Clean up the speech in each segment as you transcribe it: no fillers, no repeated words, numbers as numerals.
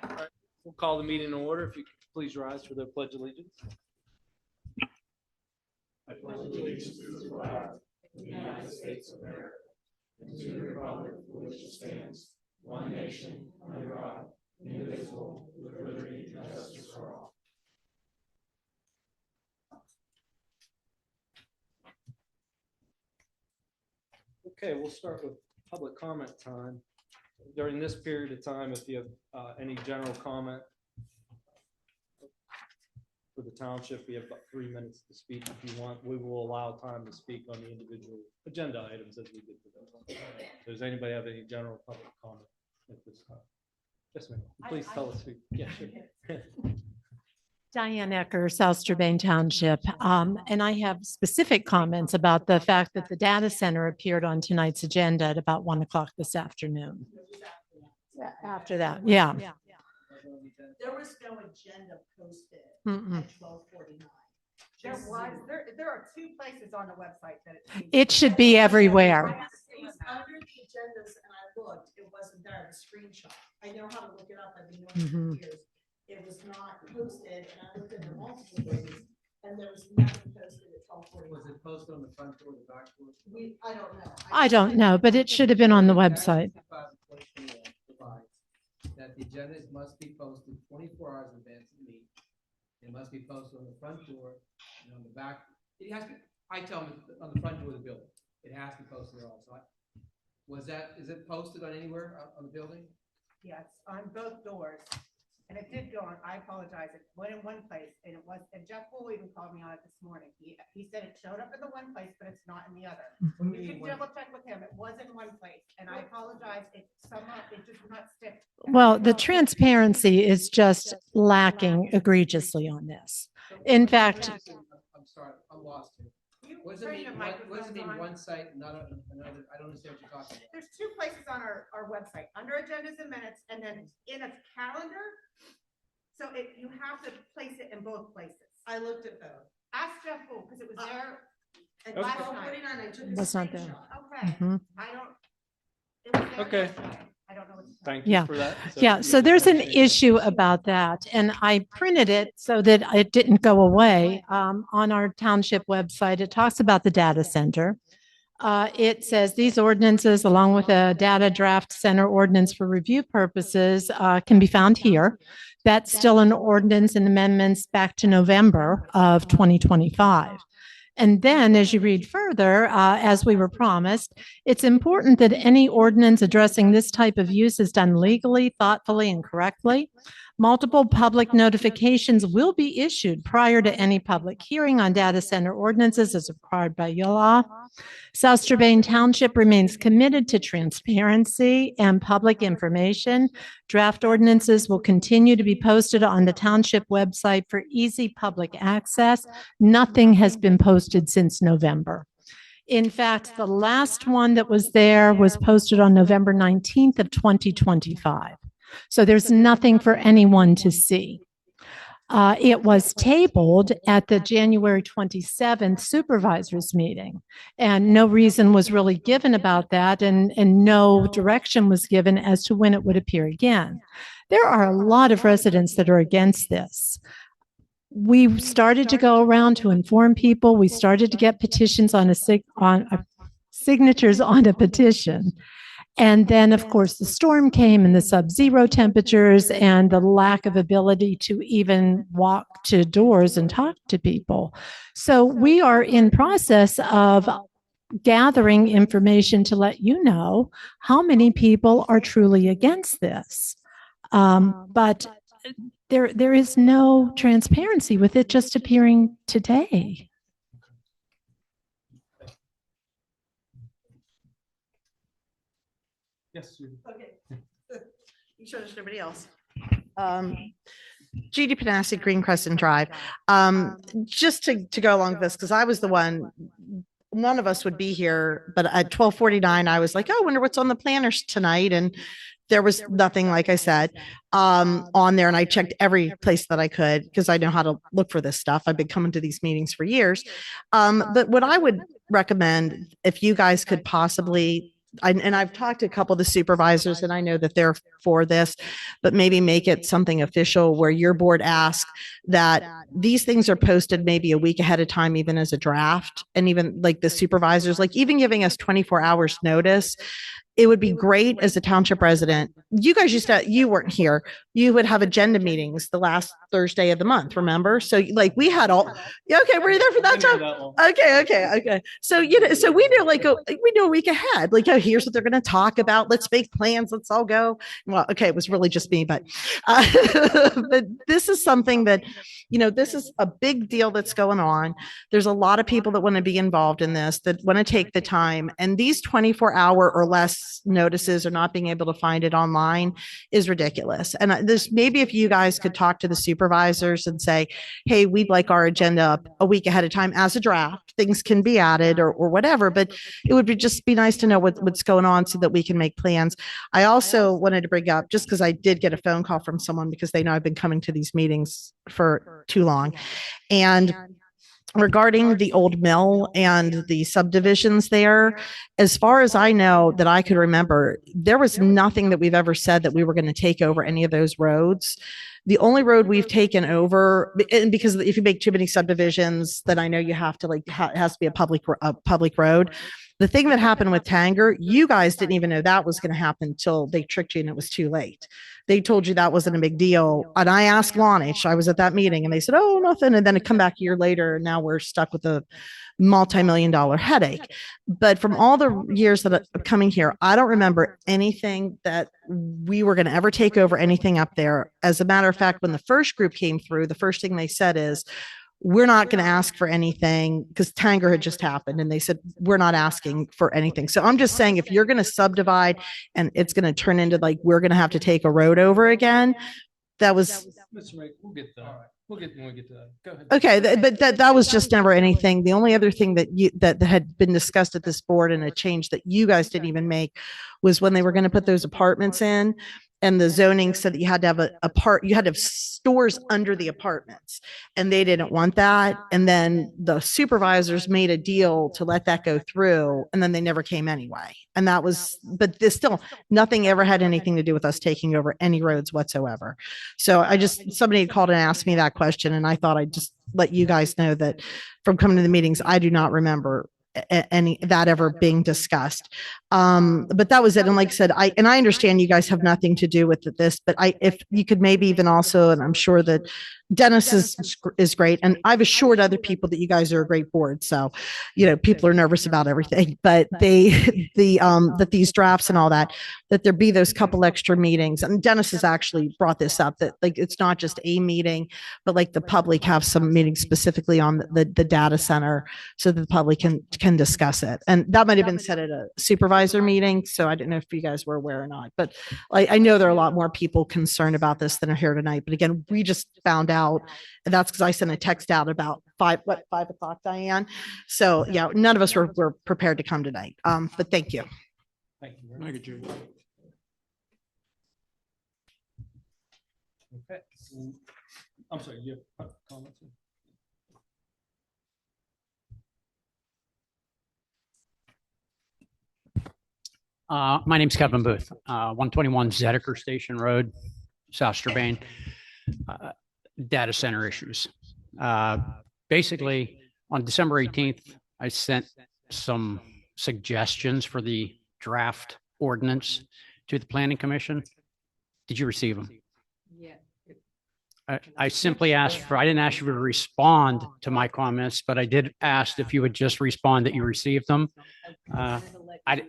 All right, we'll call the meeting in order. If you could please rise for the pledge of allegiance. I pledge allegiance to the flag of the United States of America and to the republic for which it stands, one nation, under God, indivisible, with liberty and justice for all. Okay, we'll start with public comment time. During this period of time, if you have any general comment for the township, we have about 3 minutes to speak. If you want, we will allow time to speak on the individual agenda items as we get to those. Does anybody have any general public comment at this time? Yes, ma'am. Please tell us who. Yeah, sure. Diane Ecker, South Strabane Township. And I have specific comments about the fact that the data center appeared on tonight's agenda at about 1 o'clock this afternoon. After that, yeah. There was no agenda posted Mm-mm. at 12:49. There are two places on the website that It should be everywhere. It was under the agendas and I looked, it wasn't there, the screenshot. I know how to look it up, I've been doing it for years. It was not posted and I looked at it multiple ways and there was nothing posted at 12:49. Was it posted on the front door or the back door? I don't know. I don't know, but it should have been on the website. Provides that the agendas must be posted 24 hours in advance of the meeting. It must be posted on the front door and on the back. It has to, I tell them on the front door of the building. It has to be posted there also. Is it posted on anywhere on the building? Yes, on both doors. And it did go on, I apologize, it went in one place and it was, and Jeff Bull even called me on it this morning. He said it showed up in the one place, but it's not in the other. You can double check with him, it was in one place, and I apologize, it somehow, it just would not stick. Well, the transparency is just lacking egregiously on this. In fact, I'm sorry, I'm lost here. What does it Turn mean? your What does it mean microphones on. one site, not another? I don't understand what you're talking about. There's two places on our website, under agendas and minutes, and then in a calendar. So you have to place it in both places. I looked at both. Ask Jeff Bull, because it was there At Okay. last 12:49, night. I took a Was not there. screenshot. Okay, Mhm. I don't. It was there Okay. yesterday. I don't know what to tell you. Thank you Yeah. for that. yeah, so there's an issue about that. And I printed it so that it didn't go away. On our township website, it talks about the data center. It says these ordinances, along with a data draft center ordinance for review purposes, can be found here. That's still an ordinance and amendments back to November of 2025. And then as you read further, as we were promised, it's important that any ordinance addressing this type of use is done legally, thoughtfully, and correctly. Multiple public notifications will be issued prior to any public hearing on data center ordinances as required by law. South Strabane Township remains committed to transparency and public information. Draft ordinances will continue to be posted on the township website for easy public access. Nothing has been posted since November. In fact, the last one that was there was posted on November 19th of 2025. So there's nothing for anyone to see. It was tabled at the January 27th supervisors meeting, and no reason was really given about that, and no direction was given as to when it would appear again. There are a lot of residents that are against this. We started to go around to inform people. We started to get petitions on signatures on a petition. And then, of course, the storm came and the sub-zero temperatures and the lack of ability to even walk to doors and talk to people. So we are in process of gathering information to let you know how many people are truly against this. But there is no transparency with it just appearing today. Yes, Judy. Okay. You showed it to everybody else. Judy Panassi, Green Crescent Drive. Just to go along with this, because I was the one, none of us would be here, but at 12:49, I was like, oh, I wonder what's on the planners tonight. And there was nothing, like I said, on there. And I checked every place that I could because I know how to look for this stuff. I've been coming to these meetings for years. But what I would recommend, if you guys could possibly and I've talked to a couple of the supervisors and I know that they're for this, but maybe make it something official where your board asks that these things are posted maybe a week ahead of time, even as a draft. And even like the supervisors, like even giving us 24 hours notice, it would be great as a township resident. You guys you weren't here. You would have agenda meetings the last Thursday of the month, remember? So like we had yeah, okay, were you there for that time? Okay. So, so we knew we knew a week ahead, like, oh, here's what they're going to talk about. Let's make plans. Let's all go. Well, okay. It was really just me, but this is something that, this is a big deal that's going on. There's a lot of people that want to be involved in this, that want to take the time, and these 24-hour or less notices or not being able to find it online is ridiculous. And this, maybe if you guys could talk to the supervisors and say, hey, we'd like our agenda up a week ahead of time as a draft, things can be added or whatever, but it would just be nice to know what's going on so that we can make plans. I also wanted to bring up, just because I did get a phone call from someone because they know I've been coming to these meetings for too long. And regarding the old mill and the subdivisions there, as far as I know that I could remember, there was nothing that we've ever said that we were going to take over any of those roads. The only road we've taken over, and because if you make too many subdivisions, then I know you have to it has to be a public road. The thing that happened with Tanger, you guys didn't even know that was going to happen until they tricked you and it was too late. They told you that wasn't a big deal. And I asked Lonich, I was at that meeting, and they said, oh, nothing. And then it come back a year later, and now we're stuck with a multi-million-dollar headache. But from all the years that I'm coming here, I don't remember anything that we were going to ever take over anything up there. As a matter of fact, when the first group came through, the first thing they said is, we're not going to ask for anything, because Tanger had just happened. And they said, we're not asking for anything. So I'm just saying, if you're going to subdivide and it's going to turn into we're going to have to take a road over again, that was. Mr. Ray, we'll get that. We'll get when we get to that. Go ahead. Okay. But that was just never anything. The only other thing that had been discussed at this board, and a change that you guys didn't even make, was when they were going to put those apartments in. And the zoning said that you had to have you had to have stores under the apartments, and they didn't want that. And then the supervisors made a deal to let that go through, and then they never came anyway. And that was, but there's still nothing ever had anything to do with us taking over any roads whatsoever. So somebody had called and asked me that question, and I thought I'd just let you guys know that from coming to the meetings, I do not remember any that ever being discussed. But that was it. And like I said, I understand you guys have nothing to do with this, but if you could maybe even also, and I'm sure that Dennis is great. And I've assured other people that you guys are a great board. So, people are nervous about everything, but that these drafts and all that there be those couple extra meetings. And Dennis has actually brought this up, that it's not just a meeting, but the public have some meetings specifically on the data center, so that the public can discuss it. And that might've been said at a supervisor meeting. So I didn't know if you guys were aware or not, but I know there are a lot more people concerned about this than are here tonight. But again, we just found out, and that's because I sent a text out about 5 o'clock, Diane. So yeah, none of us were prepared to come tonight. But thank you. Thank you. Thank you, Judy. Okay. I'm sorry, you have comments? My name's Kevin Booth, 121 Zediker Station Road, South Strabane. Data center issues. Basically, on December 18th, I sent some suggestions for the draft ordinance to the Planning Commission. Did you receive them? Yeah. I simply asked I didn't ask you to respond to my comments, but I did ask if you would just respond that you received them. I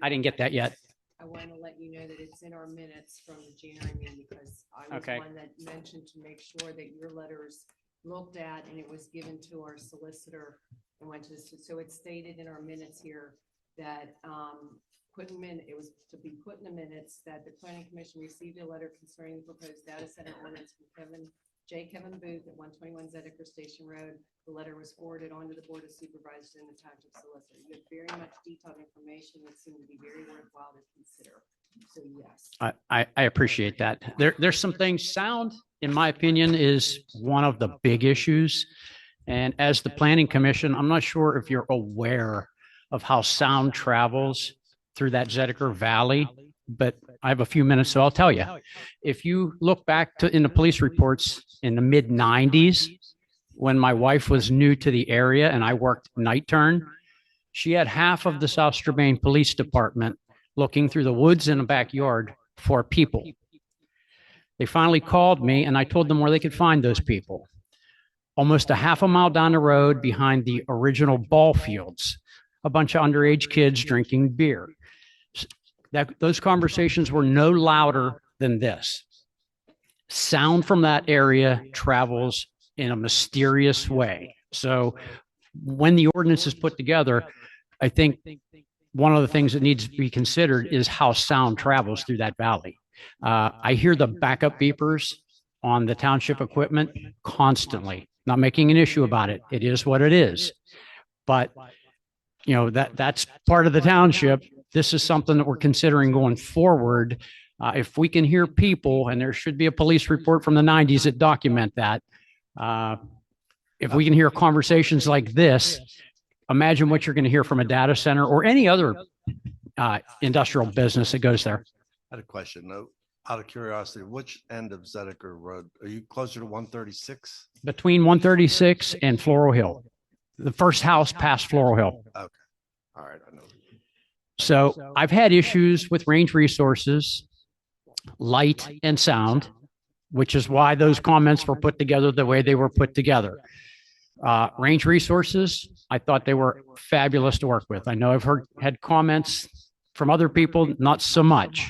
didn't get that yet. I want to let you know that it's in our minutes from the January meeting, because I was one that mentioned to make sure that your letters looked at and it was given to our solicitor and went to this. So it's stated in our minutes here that it was to be put in the minutes that the Planning Commission received a letter concerning the proposed data center ordinance from Kevin Booth at 121 Zediker Station Road. The letter was forwarded on to the Board of Supervisors and the Township Solicitor. You have very much detailed information that seemed to be very worthwhile to consider. So yes. I appreciate that. There's some things. Sound, in my opinion, is one of the big issues. And as the Planning Commission, I'm not sure if you're aware of how sound travels through that Zediker Valley, but I have a few minutes, so I'll tell you. If you look back to in the police reports in the mid 90s, when my wife was new to the area and I worked night turn, she had half of the South Strabane Police Department looking through the woods in the backyard for people. They finally called me and I told them where they could find those people. Almost a half a mile down the road behind the original ball fields, a bunch of underage kids drinking beer. Those conversations were no louder than this. Sound from that area travels in a mysterious way. So when the ordinance is put together, I think one of the things that needs to be considered is how sound travels through that valley. I hear the backup beepers on the township equipment constantly. Not making an issue about it. It is what it is. But you know, that's part of the township. This is something that we're considering going forward. If we can hear people, and there should be a police report from the 90s that document that. If we can hear conversations like this, imagine what you're going to hear from a data center or any other industrial business that goes there. I had a question though. Out of curiosity, which end of Zediker Road? Are you closer to 136? Between 136 and Floral Hill. The first house past Floral Hill. Okay. All right. I know. So I've had issues with range resources, light and sound, which is why those comments were put together the way they were put together. Range resources, I thought they were fabulous to work with. I know I've had comments from other people, not so much.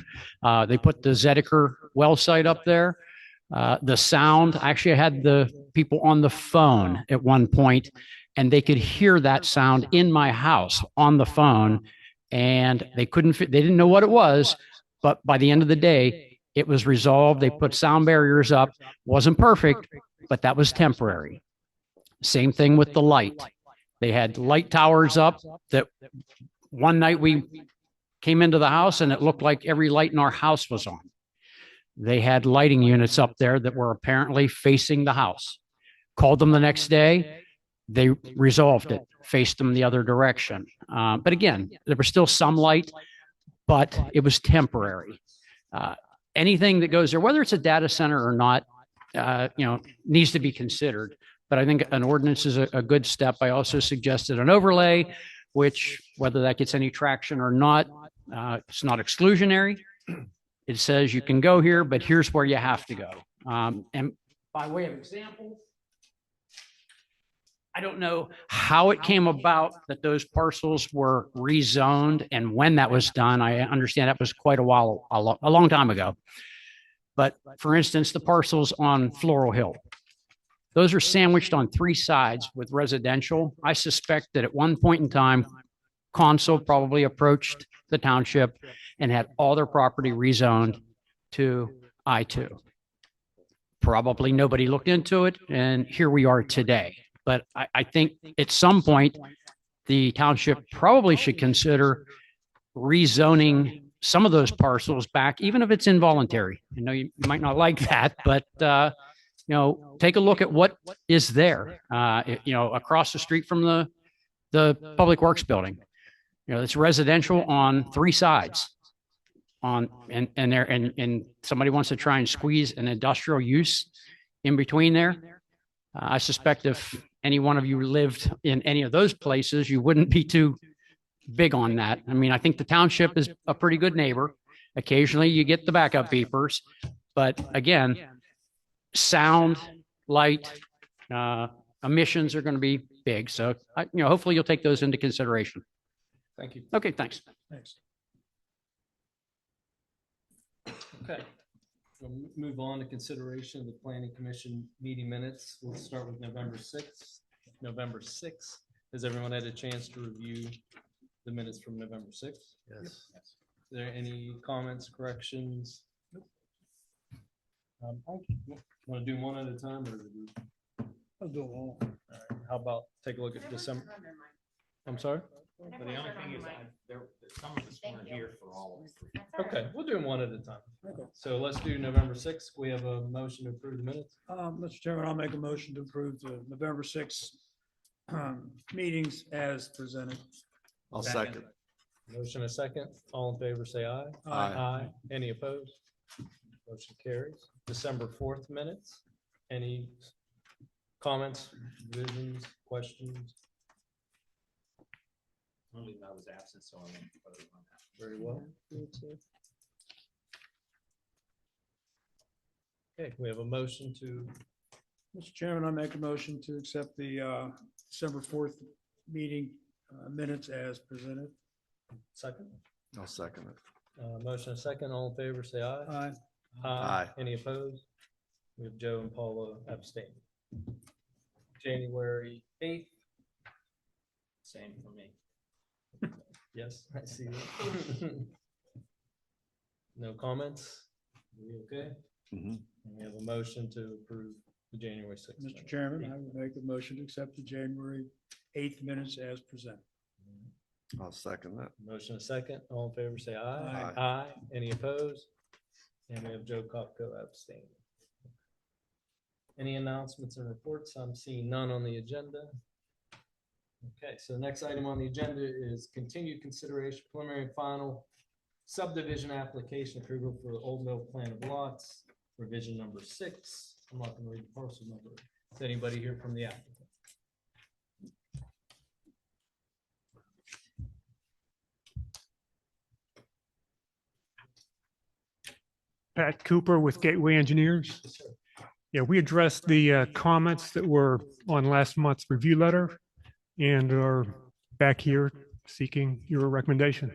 They put the Zediker well site up there. The sound, actually I had the people on the phone at one point and they could hear that sound in my house on the phone and they didn't know what it was, but by the end of the day, it was resolved. They put sound barriers up. Wasn't perfect, but that was temporary. Same thing with the light. They had light towers up that one night we came into the house and it looked like every light in our house was on. They had lighting units up there that were apparently facing the house. Called them the next day. They resolved it, faced them the other direction. But again, there was still some light, but it was temporary. Anything that goes there, whether it's a data center or not, needs to be considered. But I think an ordinance is a good step. I also suggested an overlay, which whether that gets any traction or not, it's not exclusionary. It says you can go here, but here's where you have to go. And by way of example, I don't know how it came about that those parcels were rezoned and when that was done. I understand that was quite a long time ago. But for instance, the parcels on Floral Hill, those are sandwiched on three sides with residential. I suspect that at one point in time, Consul probably approached the township and had all their property rezoned to I-2. Probably nobody looked into it, and here we are today. But I think at some point, the township probably should consider rezoning some of those parcels back, even if it's involuntary. I know you might not like that, but take a look at what is there. Across the street from the Public Works building. It's residential on three sides. And somebody wants to try and squeeze an industrial use in between there. I suspect if any one of you lived in any of those places, you wouldn't be too big on that. I mean, I think the township is a pretty good neighbor. Occasionally you get the backup beepers, but again, sound, light, emissions are going to be big. So, hopefully you'll take those into consideration. Thank you. Okay, thanks. Thanks. Okay. We'll move on to consideration of the Planning Commission meeting minutes. We'll start with November 6th. November 6th. Has everyone had a chance to review the minutes from November 6th? Yes. Is there any comments, corrections? Want to do one at a time, or I'll do them all. All right. How about take a look at December? I'm sorry. But the only thing is, some of us weren't here for all of them. Okay, we'll do them one at a time. Okay. So let's do November 6th. We have a motion to approve the minutes. Mr. Chairman, I'll make a motion to approve the November 6th meetings as presented. I'll second. Motion a second. All in favor, say aye. Aye. Any opposed? Motion carries. December 4th minutes. Any comments, revisions, questions? I was absent, so I'm voting on that. Very well. Me too. Okay, we have a motion to, Mr. Chairman, I make a motion to accept the December 4th meeting minutes as presented. second. I'll second it. Motion a second. All in favor, say aye. Aye. Aye. Any opposed? We have Joe and Paula abstaining. January 8th. Same for me. Yes, I see that. No comments? We okay? Mhm. And we have a motion to approve the January 6th. Mr. minutes. Chairman, I would make a motion to accept the January 8th minutes as presented. I'll second that. Motion a second. All in favor, say aye. Aye. Aye. Any opposed? And we have Joe Kopko abstaining. Any announcements and reports? I'm seeing none on the agenda. Okay, so the next item on the agenda is continued consideration preliminary and final subdivision application approval for Old Mill Plan of Lots, revision number 6. I'm not gonna read the parcel number. Is anybody here from the applicant? Pat Cooper with Gateway Engineers. Yes, sir. Yeah, we addressed the comments that were on last month's review letter and are back here seeking your recommendation.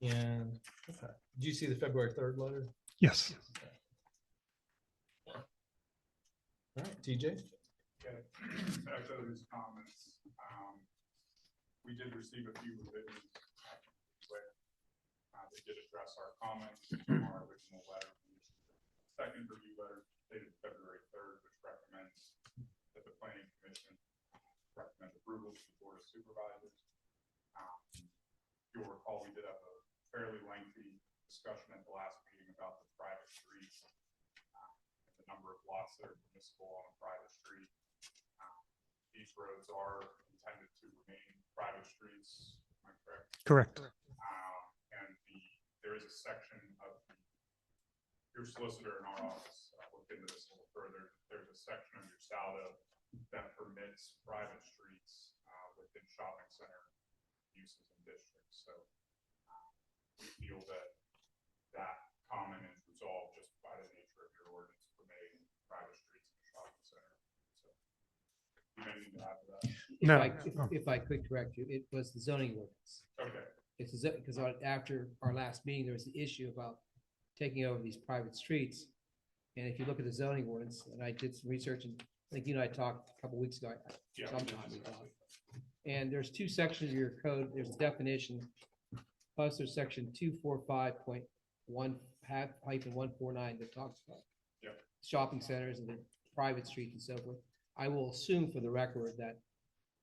And, okay. Did you see the February 3rd letter? Yes. All right, TJ? Okay, echo his comments. We did receive a few revisions. They did address our comments from our original letter. Second review letter dated February 3rd, which recommends that the planning commission recommend approval to the board of supervisors. You'll recall we did have a fairly lengthy discussion at the last meeting about the private streets, and the number of lots that are permissible on a private street. These roads are intended to remain private streets, am I correct? Correct. And there is a section of your solicitor in our office looked into this a little further. There's a section of your SALDO that permits private streets within shopping center uses and districts. So we feel that that comment is resolved just by the nature of your ordinance permitting private streets in the shopping center. So you may need to add to that. No. If I could correct you, it was the zoning ordinance. Okay. It's because after our last meeting, there was the issue about taking over these private streets. And if you look at the zoning ordinance, and I did some research, and I think you and I talked a couple weeks ago, Yeah. sometime we talked. And there's two sections of your code. There's a definition, plus there's section 245.1 hyphen 149 that talks about Yeah. shopping centers and the private streets and so forth. I will assume for the record that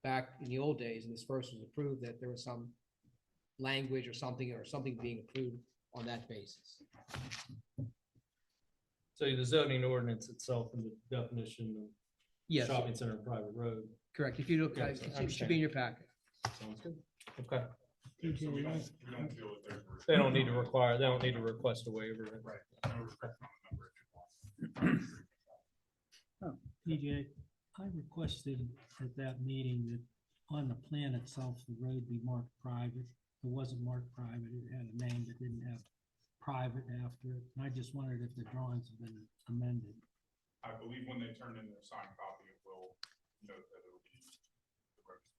back in the old days, and this first was approved, that there was some language or something being approved on that basis. So the zoning ordinance itself and the definition of Yes, shopping center and private road. correct. If you look, Yeah, it should be in your packet. Sounds good. Okay. So we don't feel that there's. a They don't need to require, they don't need to request a waiver. Right. No restriction on the number of lots. PJ, I requested at that meeting that on the plan itself, the road be marked private. It wasn't marked private. It had a name that didn't have private after it. And I just wondered if the drawings have been amended. I believe when they turn in their signed copy, it will note that it'll be the road is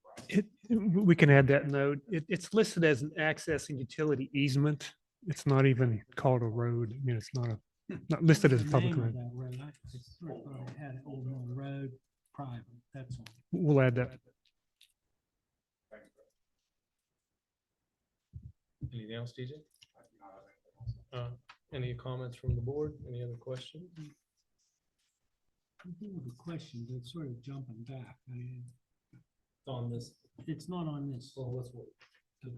private. We can add that note. It's listed as an access and utility easement. It's not even called a road. I mean, it's not listed as a The public name of road. that road, I sort of thought it had Old Mill Road private, that's all. We'll add that. Thanks, Brett. Anything else, DJ? I do not have anything else. Any comments from the board? Any other questions? I do have a question, but it's sort of jumping back. I mean, On this, it's not on this. well, let's wait. Okay.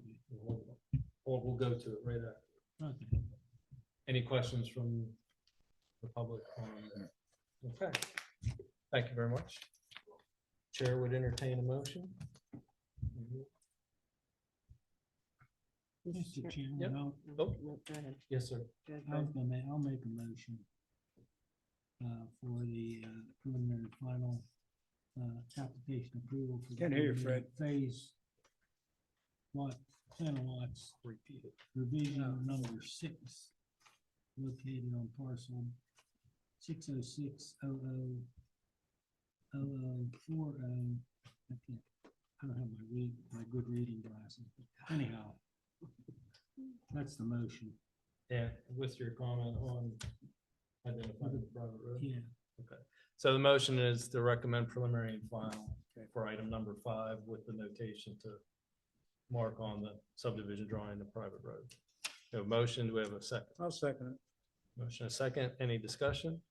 Or we'll go to it right after. Okay. Any questions from the public? Okay. Thank you very much. Chair would entertain a motion. Mr. Yep. Chairman, Oh, yes, sir. I'll make a motion for the preliminary final application approval. For the Can't hear you, Fred. Phase plan of lots. Repeat it. Revision number 6, located on parcel 606000040. I don't have my good reading glasses, but anyhow, that's the motion. And what's your comment on identifying the private road? Yeah. Okay, so the motion is to recommend preliminary and final for item number 5 with the notation to mark on the subdivision drawing the private road. We have a motion, do we have a second? I'll second it. Motion a second, any discussion?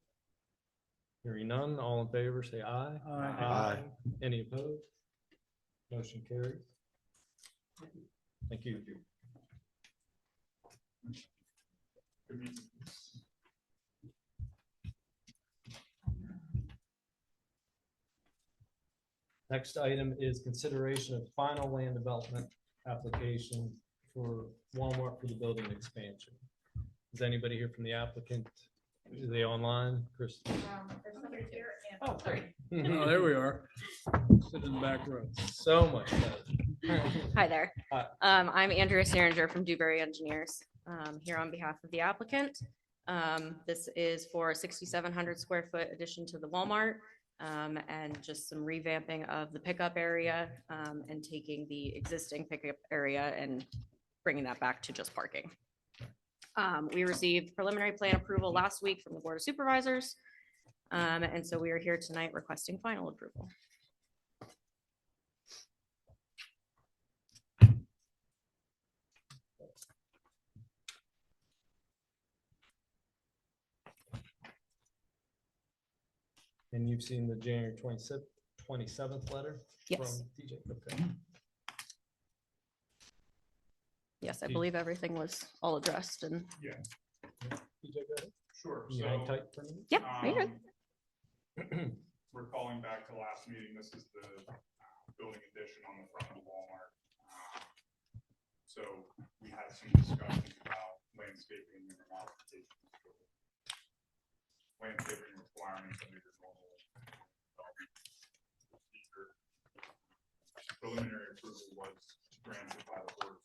Hearing none, all in favor, say aye. Aye. Any opposed? Motion carries. Thank you. Good meeting. Next item is consideration of final land development application for Walmart for the building expansion. Is anybody here from the applicant? Are they online? Chris? There's somebody here and. Oh, great. Oh, there we are. Sit in the back row. So much better. Hi there. Hi. I'm Andrea Saringer from Dewberry Engineers, here on behalf of the applicant. This is for a 6,700 square foot addition to the Walmart, and just some revamping of the pickup area, and taking the existing pickup area and bringing that back to just parking. We received preliminary plan approval last week from the Board of Supervisors. And so we are here tonight requesting final approval. And you've seen the January 27th letter? Yes. From TJ? Okay. Yes, I believe everything was all addressed and. Yeah, TJ, go ahead. sure. You hang tight for a minute? Yeah, are you good? We're calling back to last meeting. This is the building addition on the front of Walmart. So we had some discussions about landscaping and modifications. Landscaping requirements under your normal development procedure. Preliminary approval was granted by the board.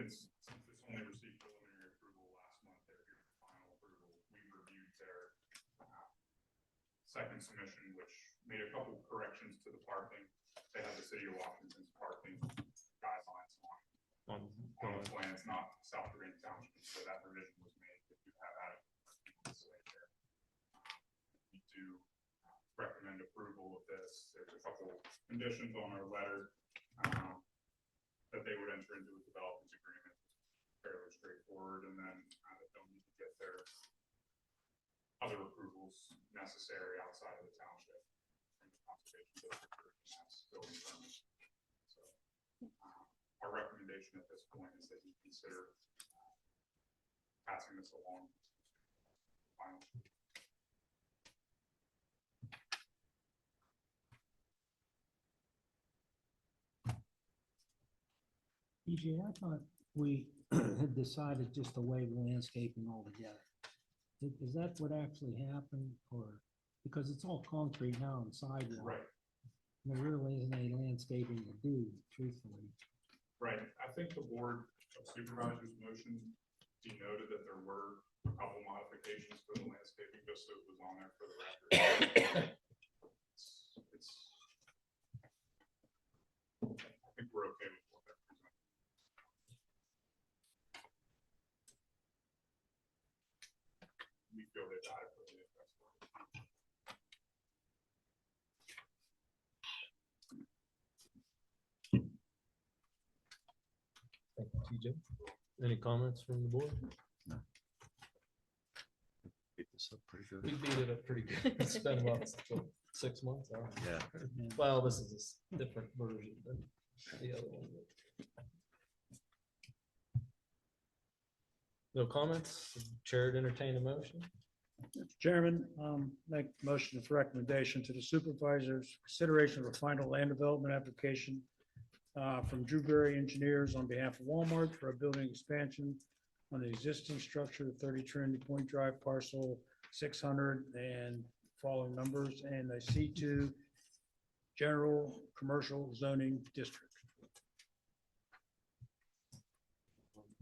Since this only received preliminary approval last month, they're here for final approval. We reviewed their second submission, which made a couple corrections to the parking. They had the city of Washington's parking guidelines on the plans, not South Green Township, so that revision was made. If you have adequate there. We do recommend approval of this. There's a couple conditions on our letter that they would enter into a development agreement. Fairly straightforward, and then don't need to get their other approvals necessary outside of the township. From the conservation district, and that's building permit. So our recommendation at this point is that you consider passing this along. Final. EJ, I thought we had decided just to waive landscaping altogether. Is that what actually happened, or, because it's all concrete now and sidewalk? Right. There really isn't any landscaping to do, truthfully. Right. I think the board of supervisors motion denoted that there were a couple modifications to the landscaping, just so it was on there for the record. I think we're okay with what they're presenting. We feel they've adequately addressed that. Thank you, TJ. Any comments from the board? this up pretty good. We beat it up pretty good. It's been about 6 months. Huh? Yeah. Well, this is a different version than the other one. No comments? Chair to entertain a motion? Mr. Chairman, make a motion with recommendation to the supervisors, consideration of a final land development application from Drewberry Engineers on behalf of Walmart for a building expansion on the existing structure, 30 Trinity Point Drive, parcel 600 and following numbers, and a C2 general commercial zoning district.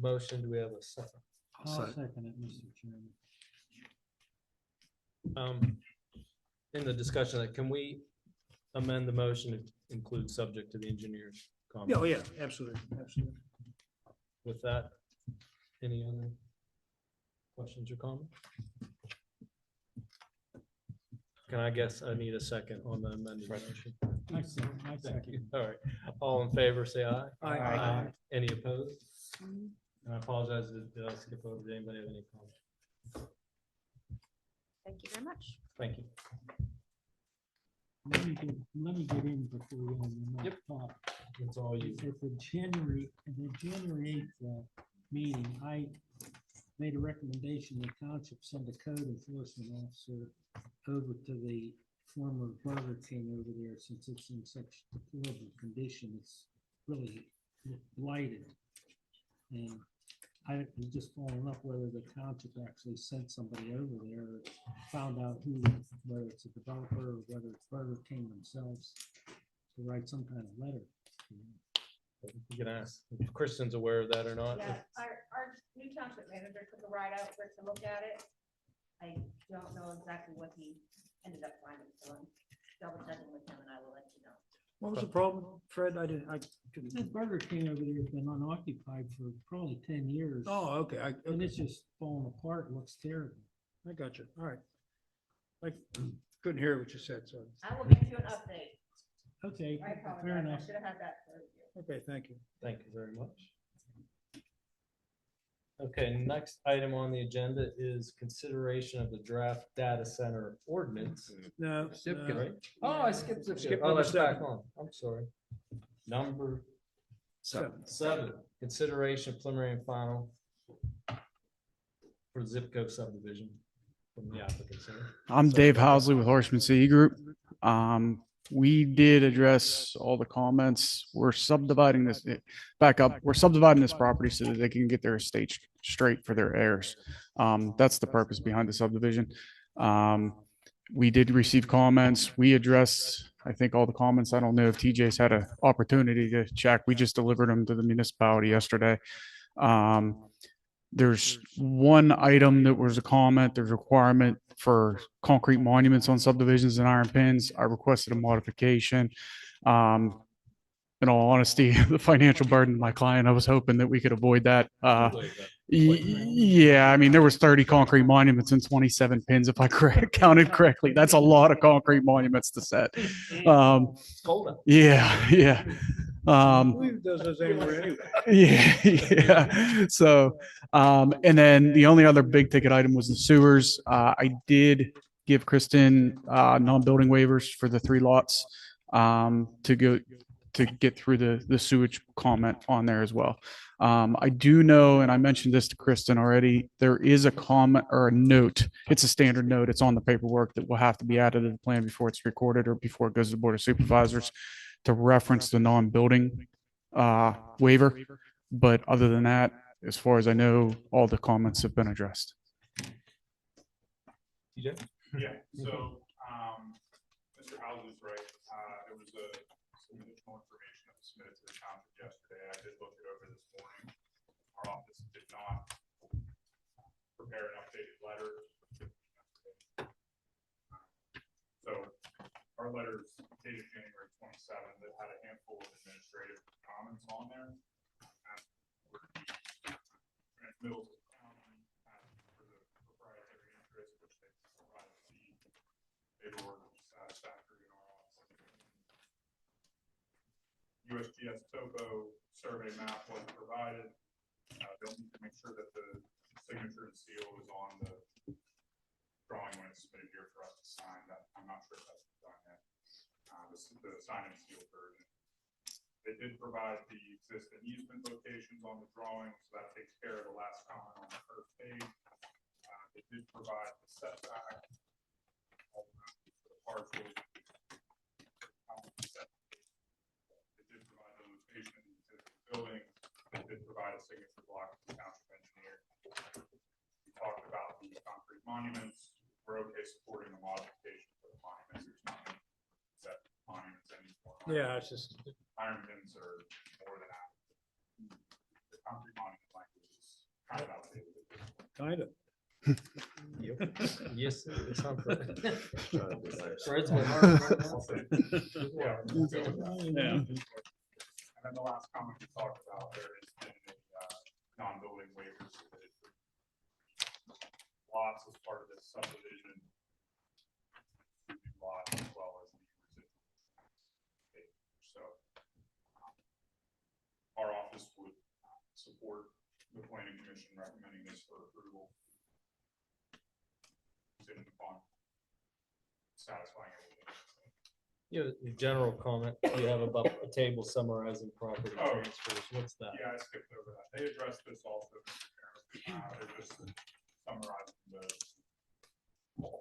Motion, do we have a second? I'll second it, Mr. Chairman. In the discussion, can we amend the motion to include subject to the engineer's comment? Oh, yeah, absolutely, absolutely. With that, any other questions or comments? Can I guess I need a second on the amended motion? I second. Thank you. All right. All in favor, say aye. Aye. Any opposed? And I apologize, did I skip over? Did anybody have any comments? Thank you very much. Thank you. Let me get in before we end the Yep. talk. It's all you. At the January 8th meeting, I made a recommendation the township send a code enforcement officer over to the former Burger King over there, since it's in such deplorable condition. It's really blighted. And I was just following up whether the township actually sent somebody over there, or found out who, whether it's a developer or whether it's Burger King themselves, to write some kind of letter. You can ask if Kristen's aware of that or not. Yeah, our new township manager took a ride out for to look at it. I don't know exactly what he ended up finding, so I'm double checking with him and I will let you know. What was the problem, Fred? I couldn't. That Burger King over there has been unoccupied for probably 10 years. Oh, okay. And it's just falling apart. It looks terrible. I got you. All right. I couldn't hear what you said, so. I will give you an update. Okay, I apologize. fair I enough. should have had that for you. Okay, thank you. Thank you very much. Okay, next item on the agenda is consideration of the draft data center ordinance. No. Zip code. Oh, I skipped zip Skip code. Oh, number that's back 7. on. I'm sorry. Number 7. 7, consideration of preliminary and final for zip code subdivision from the applicant. I'm Dave Housley with Horseman City Group. We did address all the comments. We're subdividing this, back up, we're subdividing this property so that they can get their estate straight for their heirs. That's the purpose behind the subdivision. We did receive comments. We addressed, I think, all the comments. I don't know if TJ's had an opportunity to check. We just delivered them to the municipality yesterday. There's one item that was a comment, there's a requirement for concrete monuments on subdivisions and iron pins. I requested a modification. In all honesty, the financial burden of my client, I was hoping that we could avoid that. Yeah, I mean, there was 30 concrete monuments and 27 pins, if I counted correctly. That's a lot of concrete monuments to set. Yeah. Those anywhere anyway. Yeah. So, and then the only other big ticket item was the sewers. I did give Kristen non-building waivers for the 3 lots to get through the sewage comment on there as well. I do know, and I mentioned this to Kristen already, there is a comment or a note. It's a standard note. It's on the paperwork that will have to be added to the plan before it's recorded or before it goes to the Board of Supervisors to reference the non-building waiver. But other than that, as far as I know, all the comments have been addressed. TJ? Yeah, so, Mr. House is right. There was some additional information that was submitted to the township yesterday. I did look it over this morning. Our office did not prepare an updated letter. So our letter is dated January 27 that had a handful of administrative comments on there. Middle of County for the proprietary interest, which they provided the paperwork which is satisfactory in our office. USGS topo survey map was provided. They'll need to make sure that the signature and seal is on the drawing when it's submitted here for us to sign, that I'm not sure if that's been done yet. The sign and seal version. They did provide the existing easement locations on the drawing, so that takes care of the last comment on the first page. They did provide the setback for the parcel. They did provide the location of the existing building. They did provide a signature block from the township engineer. We talked about the concrete monuments. We're okay supporting the modification for the monuments. There's nothing set monuments anymore. Yeah, it's just, Iron pins are more than adequate. The concrete monument language is kind of outdated. kind of. Yes, it's something. Fred's Yeah. Yeah. And then the last comment we talked about, there has been a non-building waiver submitted for lots as part of this subdivision. Lots as well as the residual. So our office would support the planning commission recommending this for approval. Contingent upon satisfying everything. You know, the general comment you have about a table summarizing property Oh. transfers, what's that? Yeah, I skipped over that. They addressed this also, Mr. Chairman. They're just summarizing the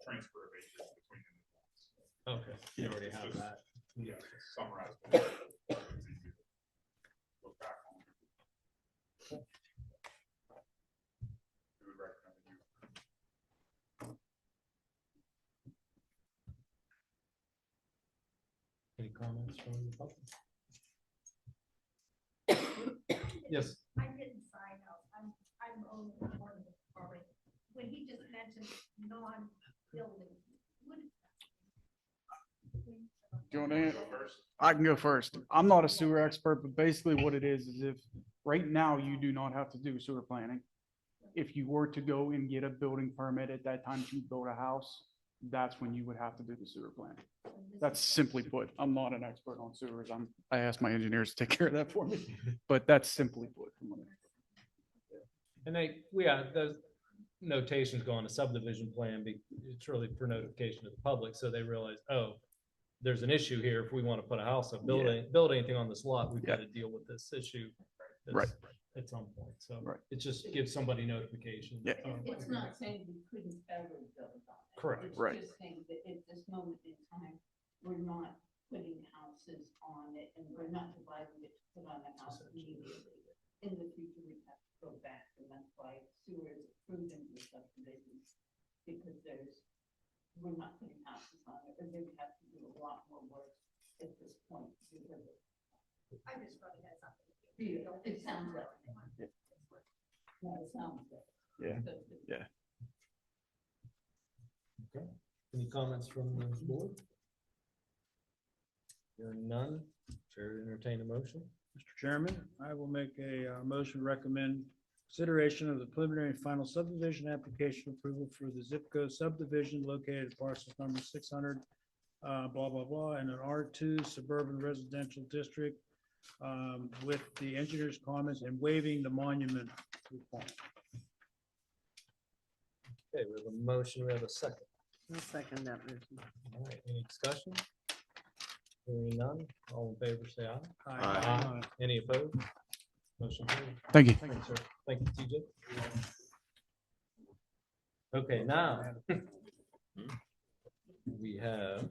transfer of acres between the lots. Okay, you already have that. Yeah, summarize. Look back on. We would recommend you. Any comments from the public? Yes. I didn't sign up. I'm only part of the already. When he just mentioned non-building, what is that? Do you want to? I can go first. I'm not a sewer expert, but basically what it is if right now you do not have to do sewer planning. If you were to go and get a building permit at that time to build a house, that's when you would have to do the sewer planning. That's simply put. I'm not an expert on sewers. I asked my engineers to take care of that for me, but that's simply put. And those notations go on a subdivision plan, it's really for notification to the public, so they realize, oh, there's an issue here. If we want to put a house up, build anything on this lot, we've got to deal with this issue. Right. At some point, so Right. it just gives somebody notification. Yeah. It's not saying we couldn't ever build on it. Correct. It's Right. just saying that at this moment in time, we're not putting houses on it and we're not dividing it to put on a house immediately. In the future, we have to go back, and that's why sewer is approved in the subdivisions. Because we're not putting houses on it, and they would have to do a lot more work at this point. Because I just thought it had something to do. it sounds like. No, it sounds like. Yeah. Yeah. Okay. Any comments from the board? Hearing none, chair to entertain a motion. Mr. Chairman, I will make a motion to recommend consideration of the preliminary and final subdivision application approval for the Zipco subdivision located at parcels number 600, blah, blah, blah, in an R2 suburban residential district with the engineer's comments and waiving the monument requirement. Okay, we have a motion, we have a second. I'll second that motion. All right, any discussion? Hearing none, all in favor, say aye. Aye. Any opposed? Motion carried. Thank you. Thank you, sir. Thank you, TJ. Okay, now we have.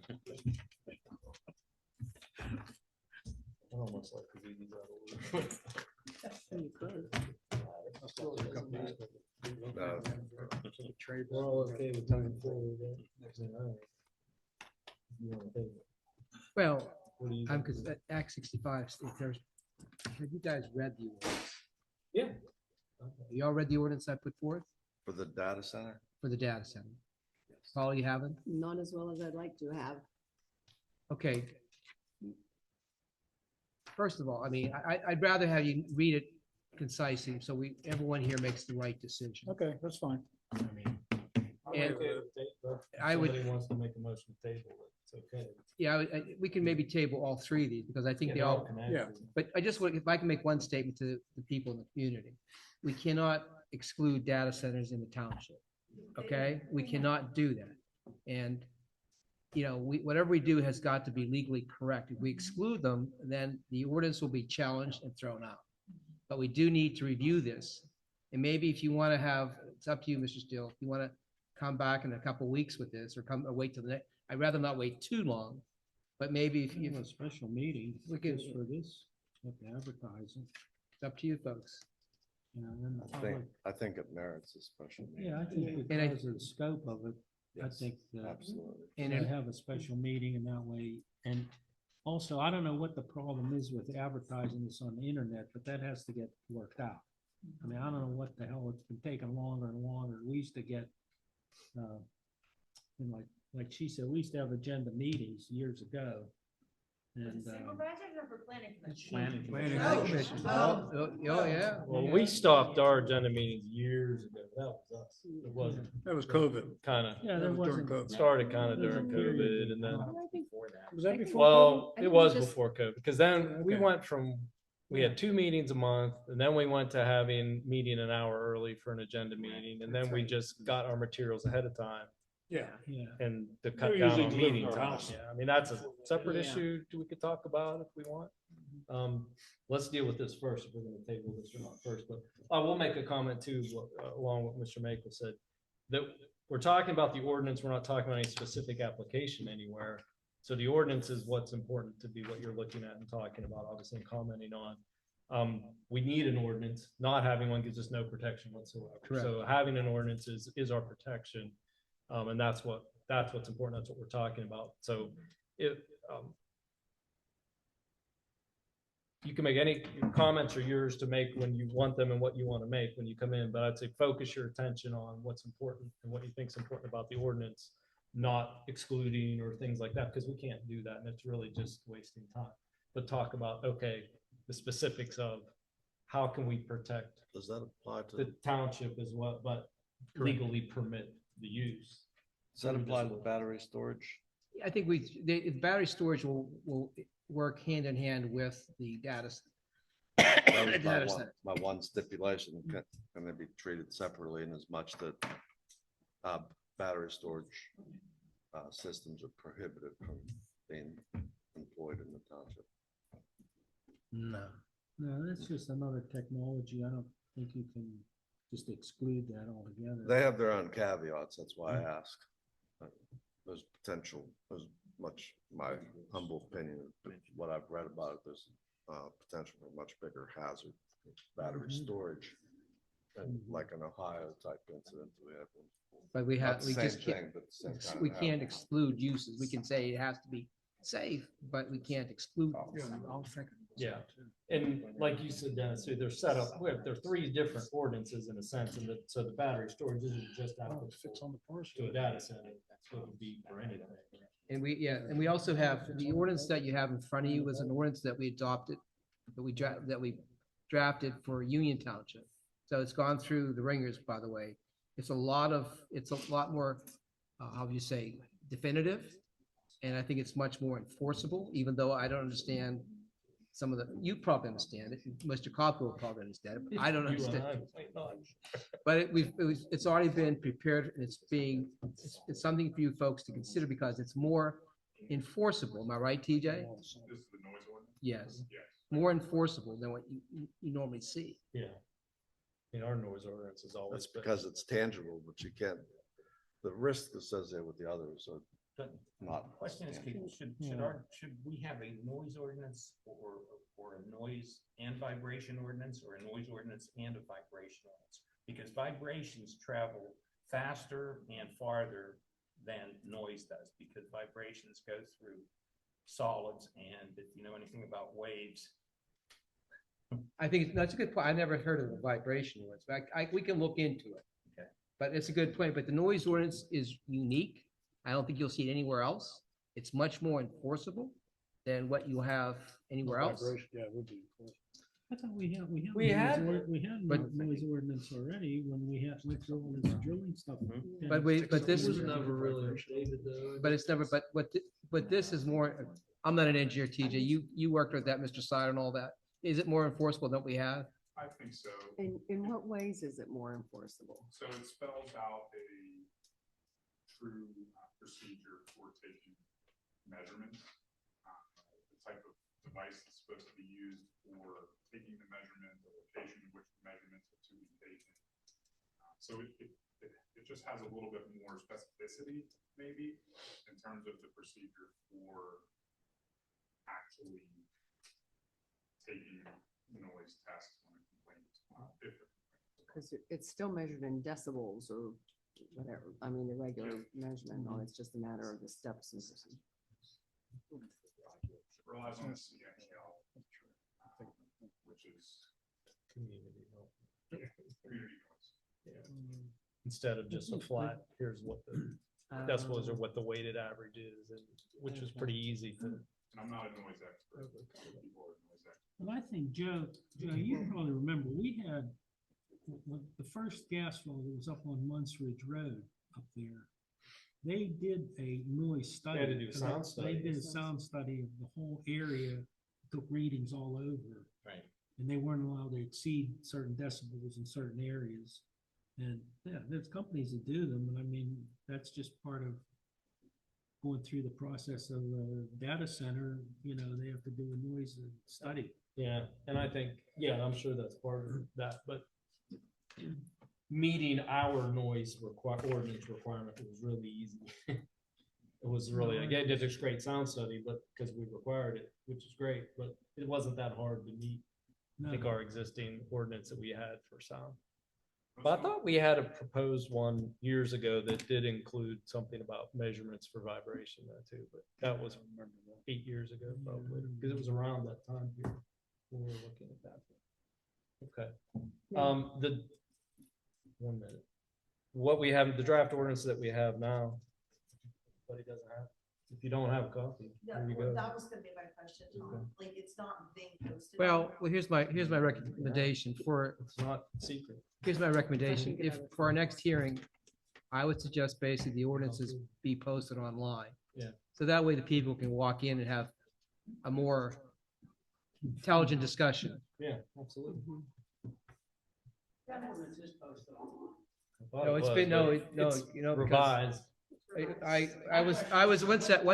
I almost like to read these out a little bit. We're all okay with time forward. You wanna take it? Well, What do you I'm, think? because Act 65, if there's, have you guys read the ordinance? Yeah. You all read the ordinance I put forth For the data center? for the data center? Paul, you haven't? Not as well as I'd like to have. Okay. First of all, I mean, I'd rather have you read it concisely, so everyone here makes the right decision. Okay, that's fine. I'm And okay with it, but if I would- somebody wants to make a motion to table it, it's okay. Yeah, we can maybe table all three of these, because I think they all, Yeah. but I just, if I can make one statement to the people in the community. We cannot exclude data centers in the township. Okay, we cannot do that. And, whatever we do has got to be legally correct. If we exclude them, then the ordinance will be challenged and thrown out. But we do need to review this. And maybe if you want to have, it's up to you, Mr. Steele, if you want to come back in a couple weeks with this or wait till the next, I'd rather not wait too long. But maybe if you have a special meeting, we could, just for this, have to advertise it. it's up to you folks. And then I think it merits a special meeting. yeah, I think because of the scope of it, I Yes, think that absolutely. And to it- have a special meeting in that way. And also, I don't know what the problem is with advertising this on the internet, but that has to get worked out. I mean, I don't know what the hell, it's been taking longer and longer. We used to get, and like she said, we used to have agenda meetings years ago. And, Supervisors are for planning commission? Planning commission. Oh, yeah. Well, we stopped our agenda meetings years ago. That was us. It wasn't. That was COVID. Kind of. Yeah, there wasn't. Started kind of There's a during period COVID and then. Was that before? Well, I it think was just- before COVID, because then we Okay. went from, we had 2 meetings a month, and then we went to having meeting an hour early for an agenda meeting, and then we just got our materials ahead of time Yeah. Yeah. and to They're cut down usually on delivered meeting to our time. house. Yeah, I mean, that's a separate Yeah. issue we could talk about if we want. Let's deal with this first, if we're gonna table this or not first, but I will make a comment too, along what Mr. Makel said. That we're talking about the ordinance, we're not talking about any specific application anywhere. So the ordinance is what's important to be what you're looking at and talking about, obviously, and commenting on. We need an ordinance, not having one gives us no protection whatsoever. Correct. So having an ordinance is our protection. And that's what's important, that's what we're talking about. So if, you can make any comments are yours to make when you want them and what you want to make when you come in, but I'd say focus your attention on what's important and what you think is important about the ordinance, not excluding or things like that, because we can't do that and it's really just wasting time. But talk about, okay, the specifics of how can we protect Does that apply to, the township as well, but legally permit the use. does that apply to battery storage? I think the battery storage will work hand in hand with the data. That was Data center. my one stipulation, can they be treated separately in as much that battery storage systems are prohibited from being employed in the township? No. No, that's just another technology. I don't think you can just exclude that altogether. They have their own caveats, that's why I ask. There's potential, there's much, my humble opinion, but what I've read about it, there's potential for much bigger hazard, battery storage, than like an Ohio type incident we had. But we Not have, the we same just thing, can't, but the same kind of we can't hazard. exclude uses. We can say it has to be safe, but we can't exclude. Yeah, and like you said, Dennis, so they're set up, there are 3 different ordinances in a sense, and so the battery storage isn't just applicable to a data center, that's what it would be for anything. And we also have, the ordinance that you have in front of you was an ordinance that we adopted, that we drafted for Union Township. So it's gone through the ringers, by the way. It's a lot more, how do you say, definitive. And I think it's much more enforceable, even though I don't understand some of you probably understand it. Mr. Cobb will probably understand it. But I don't You and understand. I might not. But it's already been prepared and it's something for you folks to consider because it's more enforceable. Am I right, TJ? This is the noise ordinance? Yes, Yes. more enforceable than what you normally see. Yeah. In our noise ordinance is always. That's because it's tangible, but you can't, the risk associated with the others are not. Question is, should we have a noise ordinance or a noise and vibration ordinance, or a noise ordinance and a vibration ordinance? Because vibrations travel faster and farther than noise does, because vibrations go through solids, and if you know anything about waves. I think that's a good point. I never heard of the vibration ordinance, but we can look into it. Okay. But it's a good point. But the noise ordinance is unique. I don't think you'll see it anywhere else. It's much more enforceable than what you have anywhere else. Yeah, it would be. I thought we had We noise had- but- noise ordinance already when we went through all this drilling stuff. Mm-hmm. But this was never really updated though. But it's never, but this is more, I'm not an engineer, TJ. You worked with that, Mr. Side and all that. Is it more enforceable than what we have? I think so. In what ways is it more enforceable? So it spells out a true procedure for taking measurements. The type of device that's supposed to be used for taking the measurement, the location in which the measurements are to be taken. So it just has a little bit more specificity, maybe, in terms of the procedure for actually taking noise tests when a complaint is different. Because it's still measured in decibels or whatever. I mean, the regular measurement, no, it's just a matter of the steps and. Relies on the CNCL, which is Community health. community noise. Yeah. Instead of just a flat, here's what the decibels or what the weighted average is, and which was pretty easy to. And I'm not a noise expert. People are noise experts. Well, I think Joe, you probably remember, we had the first gas well that was up on Munce Ridge Road up there. They did a noise study. They had to do a sound study. They did a sound study of the whole area, took readings all over. Right. And they weren't allowed to exceed certain decibels in certain areas. And yeah, there's companies that do them, and I mean, that's just part of going through the process of a data center. You know, they have to do a noise study. Yeah, and I think, yeah, I'm sure that's part of that, but meeting our noise ordinance requirement was really easy. It was really, again, did this great sound study, but because we required it, which is great, but it wasn't that hard to meet. I think our existing ordinance that we had for sound. But I thought we had a proposed one years ago that did include something about measurements for vibration there too, but that was 8 years ago probably, because it was around that time period when we were looking at that. Okay. The 1 minute. What we have, the draft ordinance that we have now, but it doesn't have. If you don't have a copy, Yeah, there you well, go. that was gonna be my question, Tom. Like, it's not being posted. Well, here's my recommendation for, It's not secret. here's my recommendation. If for our next hearing, I would suggest basically the ordinances be posted online. Yeah. So that way the people can walk in and have a more intelligent discussion. Yeah, absolutely. That ordinance is posted online. I thought No, it it's was, been, no, but no, it's you know, because revised. I was, one second.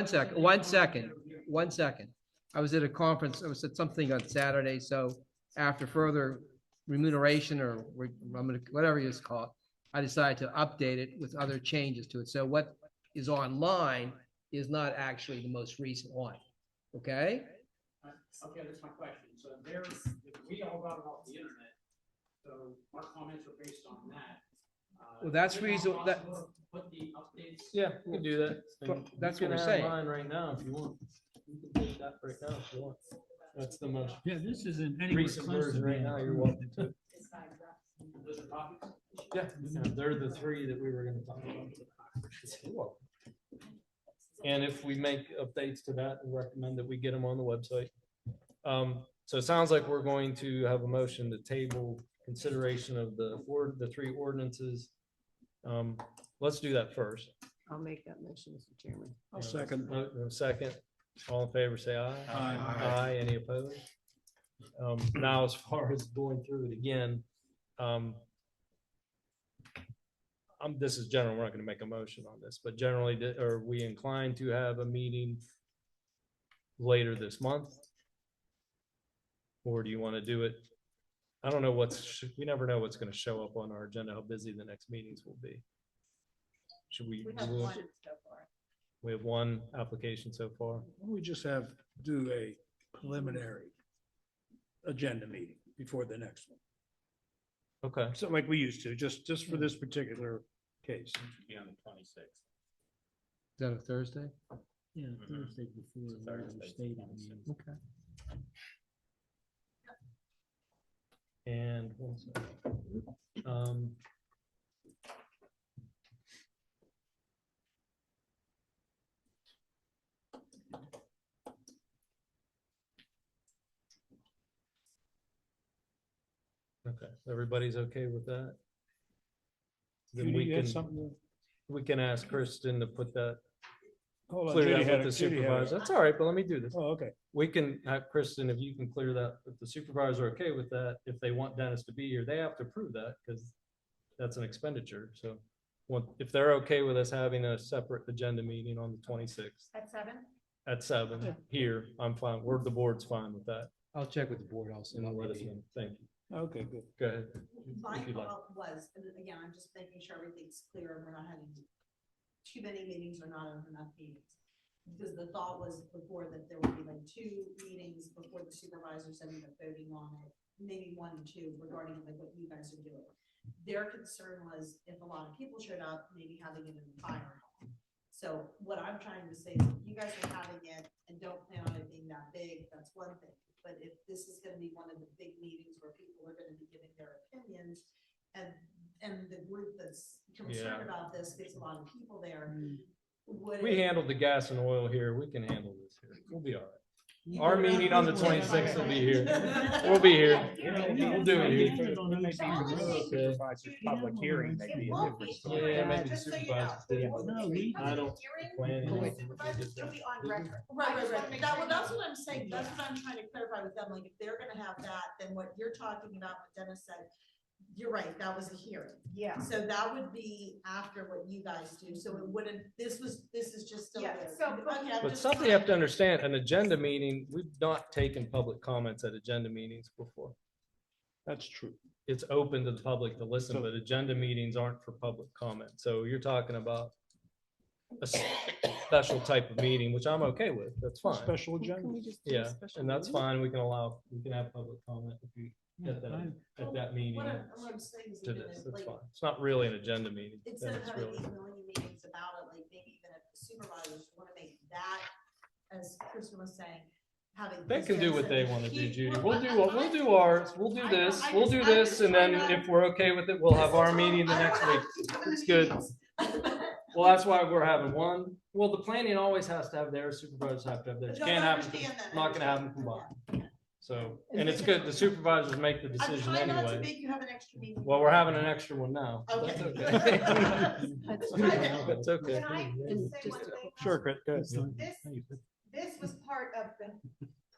I was at a conference, I was at something on Saturday, so after further remuneration or whatever you just call it, I decided to update it with other changes to it. So what is online is not actually the most recent one, okay? Okay, that's my question. So there, we all got it off the internet, so our comments are based on that. Well, that's is it not reason that- possible to Put the updates. Yeah, we can do that. But And that's you what can we're have saying. mine right now if you want. You can take that right now if you want. That's the most Yeah, this isn't anywhere recent close to version right being now. You're approved. welcome to. Those are copies? Yeah, they're the three that we were gonna talk about. You're welcome. And if we make updates to that, we recommend that we get them on the website. So it sounds like we're going to have a motion to table consideration of the three ordinances. Let's do that first. I'll make that motion, Mr. Chairman. I'll second. Second, all in favor, say aye. Aye. Any opposed? Now, as far as going through it again, this is general, we're not gonna make a motion on this, but generally, are we inclined to have a meeting later this month? Or do you want to do it? I don't know we never know what's gonna show up on our agenda, how busy the next meetings will be. Should we? We have one so far. We have one application so far. Why don't we just do a preliminary agenda meeting before the next one? Okay. So like we used to, just for this particular case. Be on the 26th. Is that a Thursday? Yeah, Thursday before the regular state meeting. Okay. And one second. Okay, everybody's okay with that? Then Judy, we you had can, something to- we can ask Kristen to put that Hold on, clear Judy that had with the it, Judy had it. supervisor. That's all right, but let me do this. Oh, okay. We can have Kristen, if you can clear that, if the supervisor are okay with that, if they want Dennis to be here, they have to approve that because that's an expenditure. So if they're okay with us having a separate agenda meeting on the 26th At 7? at 7 here, I'm fine. The board's fine with that. I'll check with the board also. And I'll let us know. Thank you. Okay, good. Go ahead. My If you'd like. thought was, and again, I'm just making sure everything's clear and we're not having too many meetings or not enough meetings. Because the thought was before that there would be like 2 meetings before the supervisors ended up voting on it, maybe 1 or 2 regarding like what you guys are doing. Their concern was if a lot of people showed up, maybe having it in the fire hall. So what I'm trying to say is if you guys are having it and don't plan on it being that big, that's one thing. But if this is gonna be one of the big meetings where people are gonna be giving their opinions and the group that's concerned Yeah. about this gets a lot of people there, would We it- handled the gas and oil here. We can handle this here. We'll be all right. You Our can- meeting on the 26th will be here. We'll be here. We'll do it here. Public hearing, maybe a difference. Yeah, maybe the Just so you know. supervisors did. No, we- I don't plan The it. supervisors will be on record. Right. That's what I'm saying. That's what I'm trying to clarify with them. Like, if they're gonna have that, then what you're talking about, what Dennis said, you're right, that was a hearing. Yeah. So that would be after what you guys do. So it wouldn't, this is just still. Yeah, there. so- Okay, I'm But just something you have to understand, an agenda meeting, we've not taken public comments at agenda meetings before. That's true. It's open to the public to listen, but agenda meetings aren't for public comment. So you're talking about a special type of meeting, which I'm okay with. That's fine. Special agenda. Yeah, and that's fine. We can have public comment if you get that at that meeting What I'm saying is to even this. if, That's like, fine. It's not really an agenda meeting. instead then of it's having really- 8 million meetings about it, like maybe even if the supervisors want to make that, as Kristen was saying, having. They this can do as what a they want to do, key- Judy. well, We'll do ours. We'll do I know, this. I We'll just- do I'm this, just and then trying to- if we're okay with it, we'll have our meeting the I next don't week. want to keep coming to It's good. meetings. Well, that's why we're having one. Well, the planning always has to have theirs, supervisors have to have theirs. No, Can't I have understand that. them, not gonna have them combined. So, and it's good. The supervisors make the I'm decision trying not to anyway. make you have an extra meeting. Well, we're having an extra one now. Okay. That's okay. That's okay. Can I just say one thing? Sure, Chris, go ahead. This was part of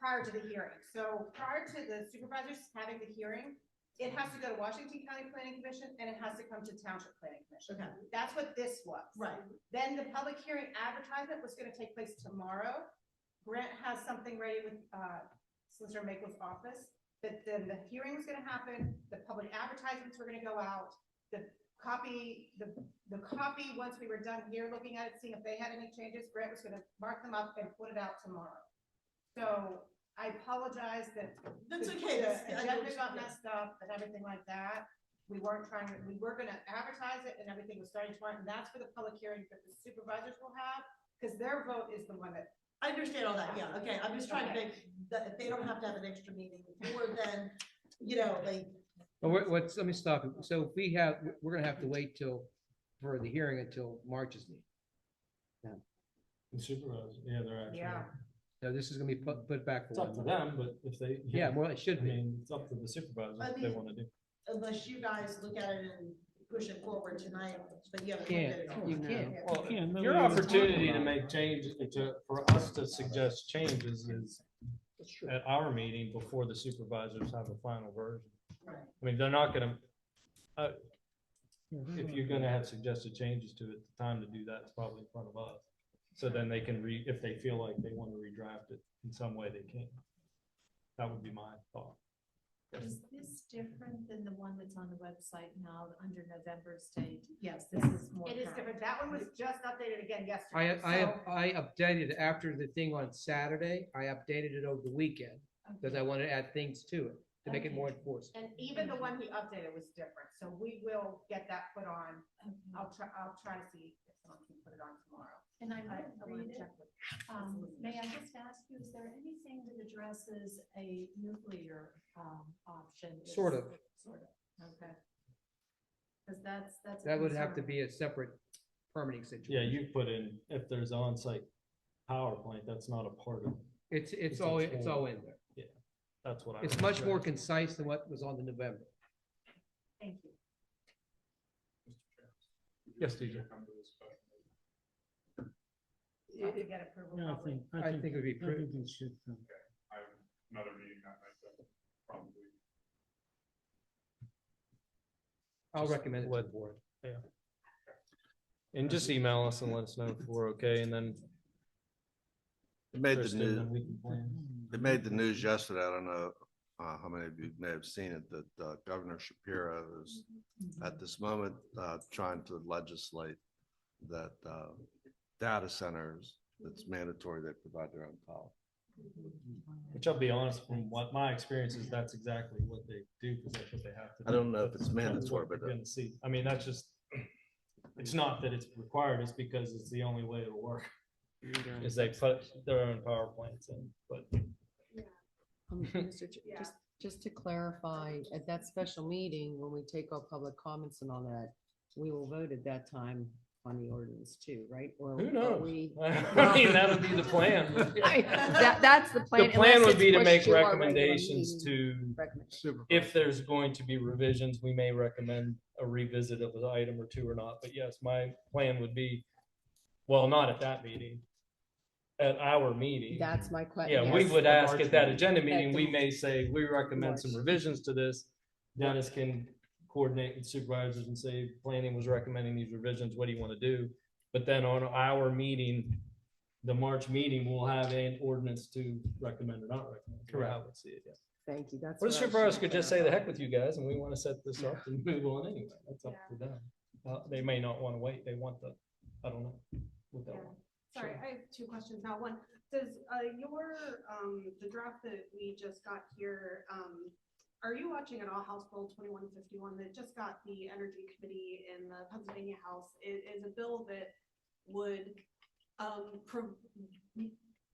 prior to the hearing. So prior to the supervisors having the hearing, it has to go to Washington County Planning Commission and it has to come to Township Planning Commission. Okay. That's what this was. Right. Then the public hearing advertisement was gonna take place tomorrow. Grant has something ready with, Solicitor Makel's office, that then the hearing was gonna happen, the public advertisements were gonna go out, the copy, once we were done here looking at it, seeing if they had any changes, Grant was gonna mark them up and put it out tomorrow. So I apologize that. That's okay. The That's- I agenda understand. got messed up and everything like that. We were gonna advertise it and everything was starting tomorrow, and that's for the public hearing that the supervisors will have, because their vote is the one that. I understand all that, yeah, okay, I'm just trying to Okay. make, that if they don't have to have an extra meeting before then, like, But let me stop you. So if we're gonna have to wait for the hearing until March's meeting. The supervisors, yeah, they're actually. Yeah. So this is gonna be put back. It's up to them, but if they. Yeah, well, it should I be. mean, it's up to the supervisors I if they mean, want to do. unless you guys look at it and push it forward tonight, but you haven't. Can't. looked at it. You can't. Well, can't, nobody your even opportunity talked to about make changes, for us to suggest changes is at our meeting before the supervisors have a final version. Right. I mean, they're not gonna, if you're gonna have suggested changes to it, the time to do that is probably in front of us. So then they can if they feel like they want to redraft it in some way, they can. That would be my thought. Is this different than the one that's on the website now under November's date? Yes, this is more. It is current. different. That one was just updated again yesterday. I updated it after the thing on Saturday. I updated it over the weekend because I wanted to add things to it to make it more enforceable. And even the one he updated was different, so we will get that put on. I'll try to see if someone can put it on tomorrow. And I I might wanna read it. check with- May I just ask you, is there anything that addresses a nuclear option? Sort of. Sort of, okay. Because that's. a That would have to concern. be a separate permitting situation. Yeah, you put in, if there's on-site power plant, that's not a part of. It's all in there. Yeah, that's what I. It's would much more suggest. concise than what was on the November. Thank you. Yes, DJ. have to get approval. Yeah, probably. I think it would be I think prudent. it should, I have another meeting that night, so probably. I'll Just recommend it. Web board, yeah. And just email us and let us know if we're okay, and then. It made the Kristen, news. then we can plan. It made the news yesterday. I don't know how many of you may have seen it, that Governor Shapiro is at this moment trying to legislate that data centers, it's mandatory they provide their own power. Which I'll be honest, from what my experience is, that's exactly what they do, because that's what they have to do. I don't know if That's it's kind of mandatory, what you're but gonna see. I mean, that's just, it's not that it's required, it's because it's the only way it'll work. Is they put their own power plants in, but. Mr. Ch- just to clarify, at that special meeting, when we take all public comments and all that, we will vote at that time on the ordinance too, right? Or Who are knows? we- I mean, that would be the plan. That's the plan. The plan unless would be it's to pushed make to our regular recommendations meeting. to, if there's going to be revisions, we may recommend a revisit of an item or two or not. But yes, my plan would be, well, not at that meeting, at our meeting. That's my question. Yeah, we would ask at that agenda At meeting, the- we may say, we recommend some March. revisions to this. Dennis can coordinate with supervisors and say, planning was recommending these revisions, what do you want to do? But then on our meeting, the March meeting, we'll have an ordinance to recommend or not recommend. Correct. I would see it, yeah. Thank you. That's Or the what I was supervisors trying could to just say the clarify. heck with you guys and we want to set this up and move on anyway. That's up to them. They may not want to wait. They want the, I don't know. what they Yeah. want. Sorry, I have two questions now. One, does the draft that we just got here, are you watching at all House Bill 2151 that just got the Energy Committee in the Pennsylvania House? It is a bill that would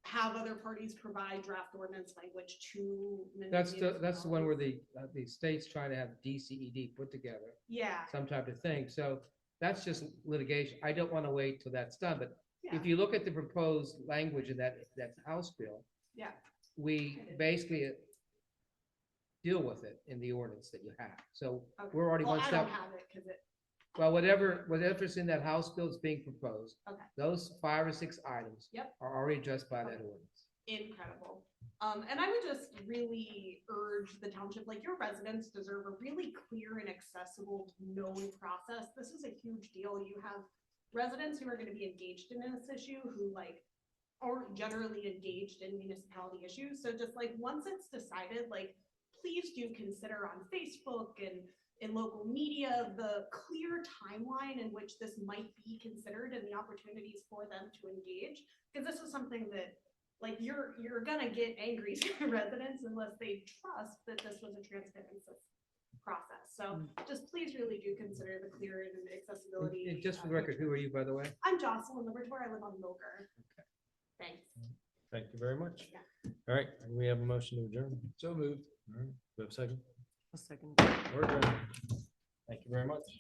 have other parties provide draft ordinance language to. That's the one where the state's trying to have DCED put together. Yeah. Some type of thing. So that's just litigation. I don't want to wait till that's done, but Yeah. if you look at the proposed language in that House bill, Yeah. we basically deal with it in the ordinance that you have. So Okay. we're already Well, one I step. don't have it because it, Well, whatever's in that House bill is being proposed. Okay. Those 5 or 6 items Yep. are already addressed by that ordinance. incredible. And I would just really urge the township, like your residents deserve a really clear and accessible, known process. This is a huge deal. You have residents who are gonna be engaged in this issue who like aren't generally engaged in municipality issues. So just like, once it's decided, like, please do consider on Facebook and in local media, the clear timeline in which this might be considered and the opportunities for them to engage. Because this is something that, like, you're gonna get angry residents unless they trust that this was a transparent process. So just please really do consider the clear and accessibility. And just for the record, who are you, by the way? I'm Jocelyn Libertor. I live on Milker. Thanks. Thank you very much. Yeah. All right, we have a motion to adjourn. So moved. All right, we have a second. A second. We're adjourned. Thank you very much.